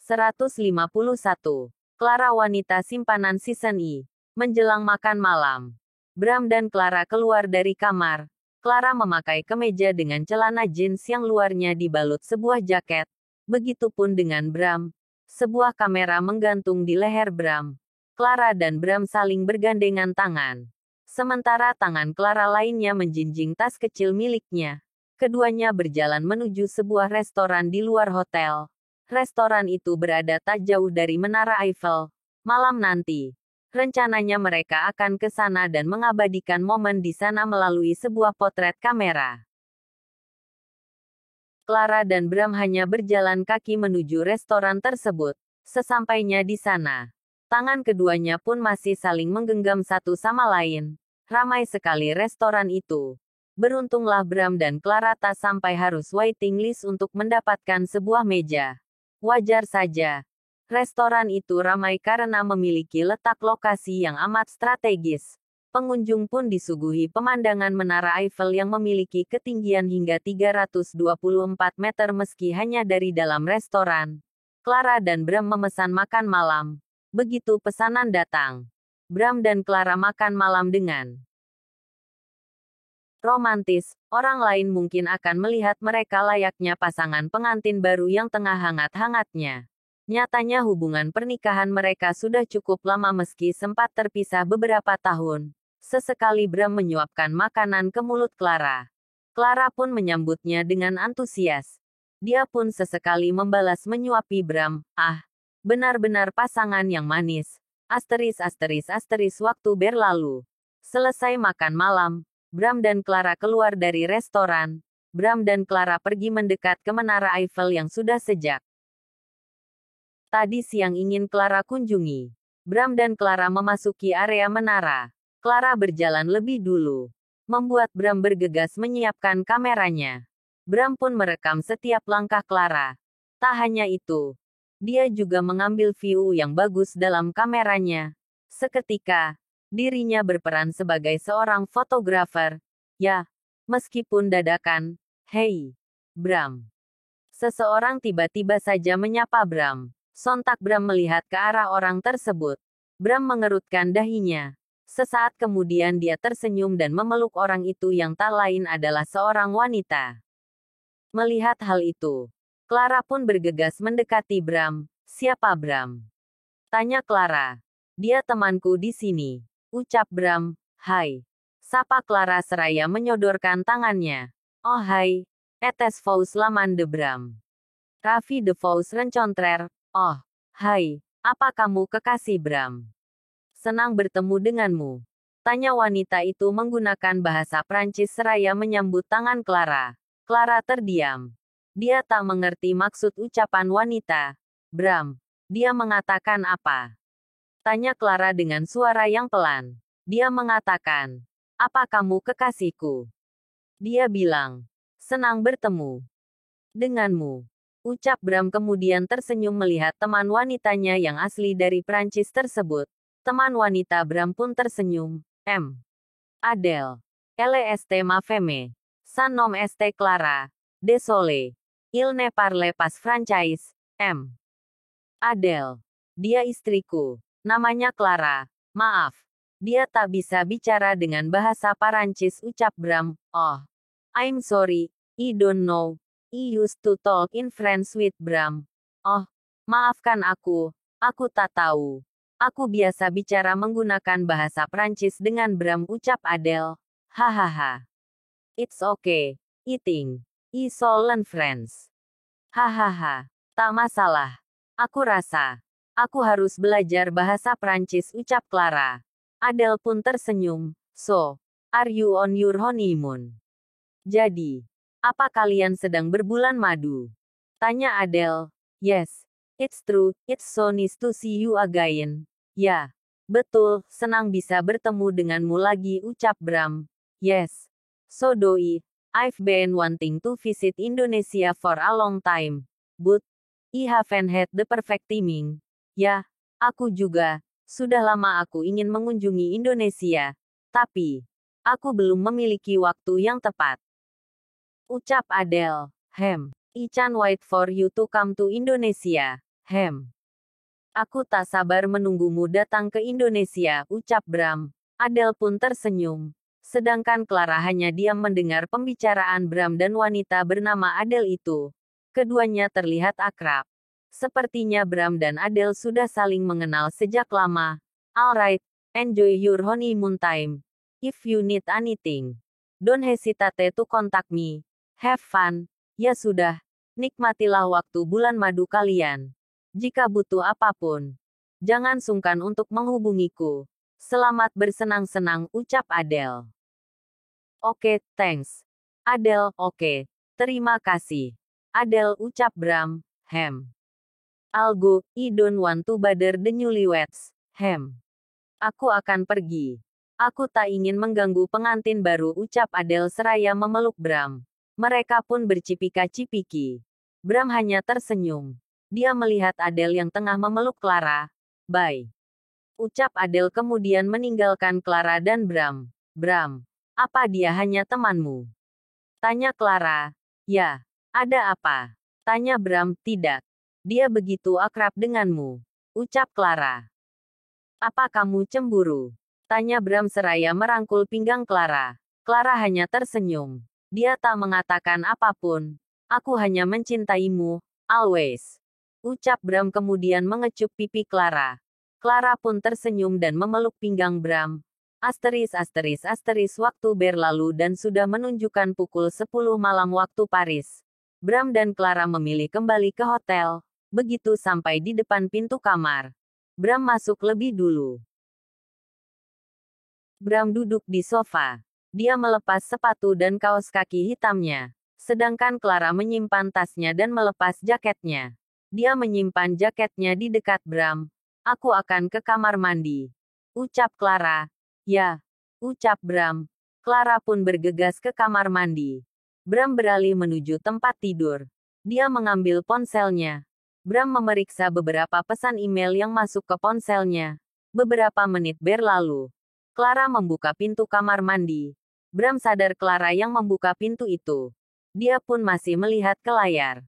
151. Clara wanita simpanan season I. Menjelang makan malam, Bram dan Clara keluar dari kamar. Clara memakai kemeja dengan celana jeans yang luarnya dibalut sebuah jaket. Begitupun dengan Bram. Sebuah kamera menggantung di leher Bram. Clara dan Bram saling bergandengan tangan. Sementara tangan Clara lainnya menjinjing tas kecil miliknya. Keduanya berjalan menuju sebuah restoran di luar hotel. Restoran itu berada tak jauh dari Menara Eiffel. Malam nanti, rencananya mereka akan ke sana dan mengabadikan momen di sana melalui sebuah potret kamera. Clara dan Bram hanya berjalan kaki menuju restoran tersebut. Sesampainya di sana, tangan keduanya pun masih saling menggenggam satu sama lain. Ramai sekali restoran itu. Beruntunglah Bram dan Clara tak sampai harus waiting list untuk mendapatkan sebuah meja. Wajar saja. Restoran itu ramai karena memiliki letak lokasi yang amat strategis. Pengunjung pun disuguhi pemandangan Menara Eiffel yang memiliki ketinggian hingga 324 meter meski hanya dari dalam restoran. Clara dan Bram memesan makan malam. Begitu pesanan datang, Bram dan Clara makan malam dengan romantis. Orang lain mungkin akan melihat mereka layaknya pasangan pengantin baru yang tengah hangat-hangatnya. Nyatanya hubungan pernikahan mereka sudah cukup lama meski sempat terpisah beberapa tahun. Sesekali Bram menyuapkan makanan ke mulut Clara. Clara pun menyambutnya dengan antusias. Dia pun sesekali membalas menyuapi Bram. Ah, benar-benar pasangan yang manis. Waktu berlalu. Selesai makan malam, Bram dan Clara keluar dari restoran. Bram dan Clara pergi mendekat ke Menara Eiffel yang sudah sejak tadi siang ingin Clara kunjungi. Bram dan Clara memasuki area menara. Clara berjalan lebih dulu, membuat Bram bergegas menyiapkan kameranya. Bram pun merekam setiap langkah Clara. Tak hanya itu, dia juga mengambil view yang bagus dalam kameranya. Seketika, dirinya berperan sebagai seorang fotografer. Ya, meskipun dadakan. Hei, Bram. Seseorang tiba-tiba saja menyapa Bram. Sontak Bram melihat ke arah orang tersebut. Bram mengerutkan dahinya. Sesaat kemudian dia tersenyum dan memeluk orang itu yang tak lain adalah seorang wanita. Melihat hal itu, Clara pun bergegas mendekati Bram. Siapa Bram? Tanya Clara. Dia temanku di sini. Ucap Bram. Hai. Sapa Clara seraya menyodorkan tangannya. Oh hai. Etes Fous laman de Bram. Raffi de Fous rencontrer. Oh, hai. Apa kamu kekasih Bram? Senang bertemu denganmu. Tanya wanita itu menggunakan bahasa Prancis seraya menyambut tangan Clara. Clara terdiam. Dia tak mengerti maksud ucapan wanita. Bram. Dia mengatakan apa? Tanya Clara dengan suara yang pelan. Dia mengatakan, apa kamu kekasihku? Dia bilang, senang bertemu denganmu. Ucap Bram kemudian tersenyum melihat teman wanitanya yang asli dari Prancis tersebut. Teman wanita Bram pun tersenyum. Adele. Lest ma femme. San nom est Clara. Désolé. Il ne parle pas français. Adele. Dia istriku. Namanya Clara. Maaf. Dia tak bisa bicara dengan bahasa Perancis ucap Bram. Oh. I'm sorry. I don't know. I used to talk in French with Bram. Oh. Maafkan aku. Aku tak tahu. Aku biasa bicara menggunakan bahasa Prancis dengan Bram ucap Adele. Hahaha. It's okay. I think I shall learn French. Hahaha. Tak masalah. Aku rasa aku harus belajar bahasa Prancis ucap Clara. Adele pun tersenyum. So, are you on your honeymoon? Jadi, apa kalian sedang berbulan madu? Tanya Adele. Yes, it's true. It's so nice to see you again. Ya, betul, senang bisa bertemu denganmu lagi ucap Bram. Yes. So do it. I've been wanting to visit Indonesia for a long time. But I haven't had the perfect timing. Ya, aku juga. Sudah lama aku ingin mengunjungi Indonesia. Tapi, aku belum memiliki waktu yang tepat. Ucap Adele. I can't wait for you to come to Indonesia. Aku tak sabar menunggumu datang ke Indonesia, ucap Bram. Adele pun tersenyum. Sedangkan Clara hanya diam mendengar pembicaraan Bram dan wanita bernama Adele itu. Keduanya terlihat akrab. Sepertinya Bram dan Adele sudah saling mengenal sejak lama. Alright, enjoy your honeymoon time. If you need anything, don't hesitate to contact me. Have fun. Ya sudah, nikmatilah waktu bulan madu kalian. Jika butuh apapun, jangan sungkan untuk menghubungiku. Selamat bersenang-senang, ucap Adele. Oke, thanks. Adele, oke. Terima kasih. Adele, ucap Bram. I'll go, I don't want to bother the newlyweds. Aku akan pergi. Aku tak ingin mengganggu pengantin baru, ucap Adele seraya memeluk Bram. Mereka pun bercipika-cipiki. Bram hanya tersenyum. Dia melihat Adele yang tengah memeluk Clara. Bye. Ucap Adele kemudian meninggalkan Clara dan Bram. Bram. Apa dia hanya temanmu? Tanya Clara. Ya. Ada apa? Tanya Bram. Tidak. Dia begitu akrab denganmu. Ucap Clara. Apa kamu cemburu? Tanya Bram seraya merangkul pinggang Clara. Clara hanya tersenyum. Dia tak mengatakan apapun. Aku hanya mencintaimu, always. Ucap Bram kemudian mengecup pipi Clara. Clara pun tersenyum dan memeluk pinggang Bram. Waktu berlalu dan sudah menunjukkan pukul 10 malam waktu Paris. Bram dan Clara memilih kembali ke hotel. Begitu sampai di depan pintu kamar, Bram masuk lebih dulu. Bram duduk di sofa. Dia melepas sepatu dan kaos kaki hitamnya. Sedangkan Clara menyimpan tasnya dan melepas jaketnya. Dia menyimpan jaketnya di dekat Bram. Aku akan ke kamar mandi. Ucap Clara. Ya. Ucap Bram. Clara pun bergegas ke kamar mandi. Bram beralih menuju tempat tidur. Dia mengambil ponselnya. Bram memeriksa beberapa pesan email yang masuk ke ponselnya. Beberapa menit berlalu. Clara membuka pintu kamar mandi. Bram sadar Clara yang membuka pintu itu. Dia pun masih melihat ke layar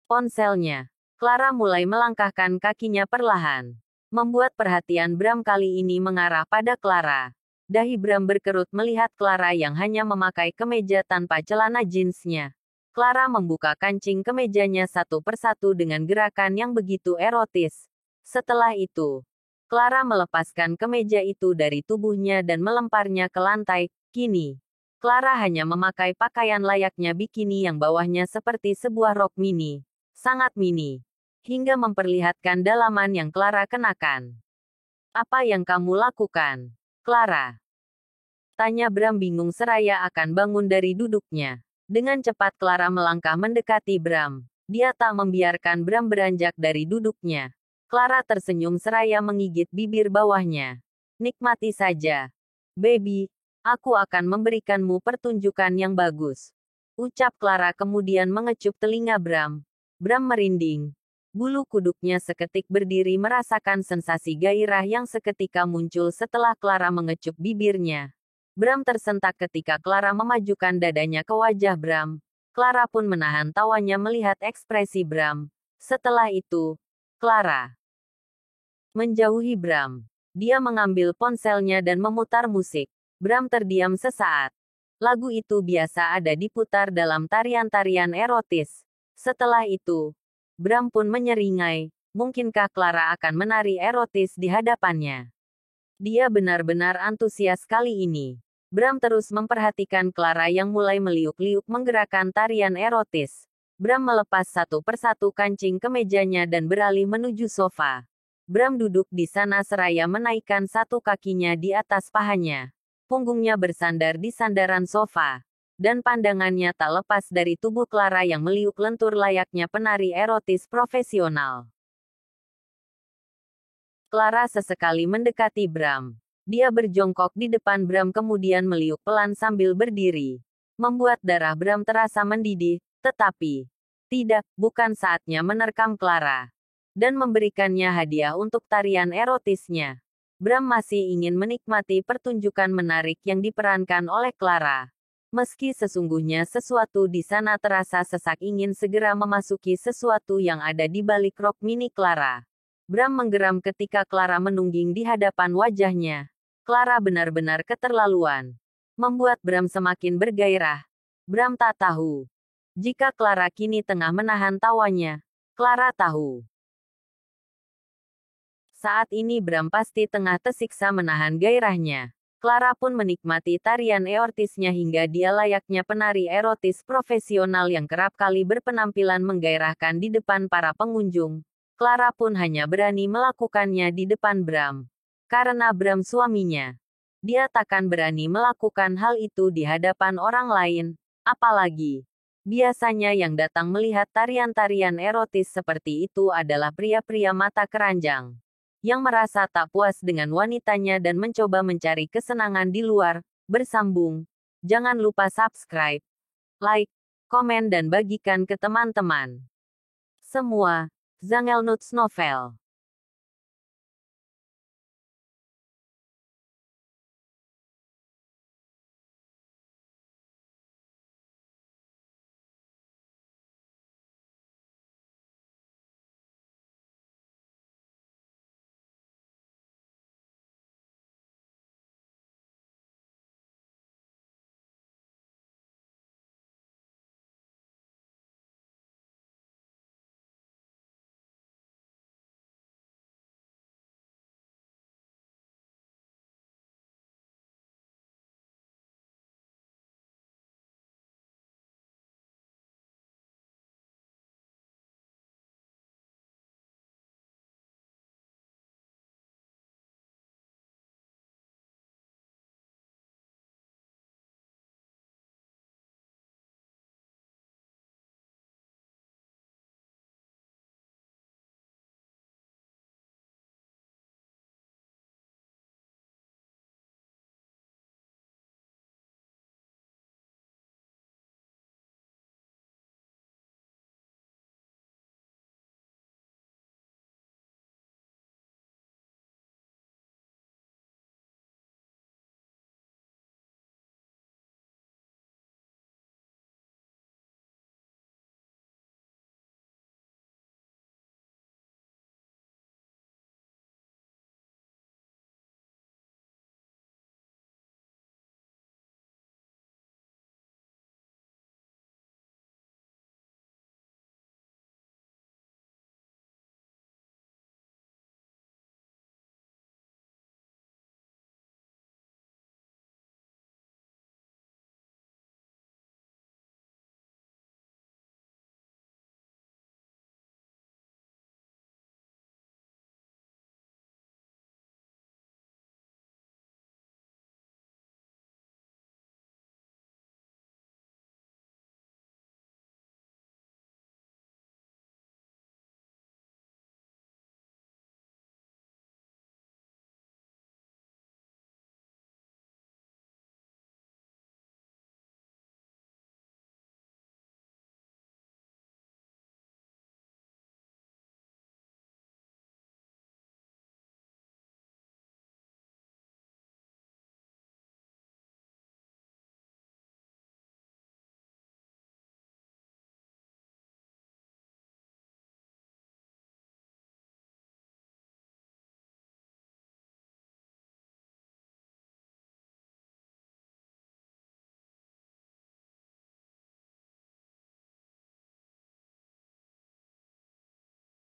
ponselnya. Clara mulai melangkahkan kakinya perlahan. Membuat perhatian Bram kali ini mengarah pada Clara. Dahi Bram berkerut melihat Clara yang hanya memakai kemeja tanpa celana jeansnya. Clara membuka kancing kemejanya satu persatu dengan gerakan yang begitu erotis. Setelah itu, Clara melepaskan kemeja itu dari tubuhnya dan melemparnya ke lantai. Kini, Clara hanya memakai pakaian layaknya bikini yang bawahnya seperti sebuah rok mini. Sangat mini. Hingga memperlihatkan dalaman yang Clara kenakan. Apa yang kamu lakukan, Clara? Tanya Bram bingung seraya akan bangun dari duduknya. Dengan cepat Clara melangkah mendekati Bram. Dia tak membiarkan Bram beranjak dari duduknya. Clara tersenyum seraya menggigit bibir bawahnya. Nikmati saja. Baby, aku akan memberikanmu pertunjukan yang bagus. Ucap Clara kemudian mengecup telinga Bram. Bram merinding. Bulu kuduknya seketik berdiri merasakan sensasi gairah yang seketika muncul setelah Clara mengecup bibirnya. Bram tersentak ketika Clara memajukan dadanya ke wajah Bram. Clara pun menahan tawanya melihat ekspresi Bram. Setelah itu, Clara menjauhi Bram. Dia mengambil ponselnya dan memutar musik. Bram terdiam sesaat. Lagu itu biasa ada diputar dalam tarian-tarian erotis. Setelah itu, Bram pun menyeringai, mungkinkah Clara akan menari erotis di hadapannya? Dia benar-benar antusias kali ini. Bram terus memperhatikan Clara yang mulai meliuk-liuk menggerakkan tarian erotis. Bram melepas satu persatu kancing kemejanya dan beralih menuju sofa. Bram duduk di sana seraya menaikkan satu kakinya di atas pahanya. Punggungnya bersandar di sandaran sofa. Dan pandangannya tak lepas dari tubuh Clara yang meliuk lentur layaknya penari erotis profesional. Clara sesekali mendekati Bram. Dia berjongkok di depan Bram kemudian meliuk pelan sambil berdiri. Membuat darah Bram terasa mendidih, tetapi tidak, bukan saatnya menerkam Clara. Dan memberikannya hadiah untuk tarian erotisnya. Bram masih ingin menikmati pertunjukan menarik yang diperankan oleh Clara. Meski sesungguhnya sesuatu di sana terasa sesak ingin segera memasuki sesuatu yang ada di balik rok mini Clara. Bram menggeram ketika Clara menungging di hadapan wajahnya. Clara benar-benar keterlaluan. Membuat Bram semakin bergairah. Bram tak tahu jika Clara kini tengah menahan tawanya. Clara tahu. Saat ini Bram pasti tengah tersiksa menahan gairahnya. Clara pun menikmati tarian erotisnya hingga dia layaknya penari erotis profesional yang kerap kali berpenampilan menggairahkan di depan para pengunjung. Clara pun hanya berani melakukannya di depan Bram. Karena Bram suaminya. Dia takkan berani melakukan hal itu di hadapan orang lain. Apalagi, biasanya yang datang melihat tarian-tarian erotis seperti itu adalah pria-pria mata keranjang yang merasa tak puas dengan wanitanya dan mencoba mencari kesenangan di luar. Bersambung. Jangan lupa subscribe, like, komen dan bagikan ke teman-teman semua. Zangelnuts Novel.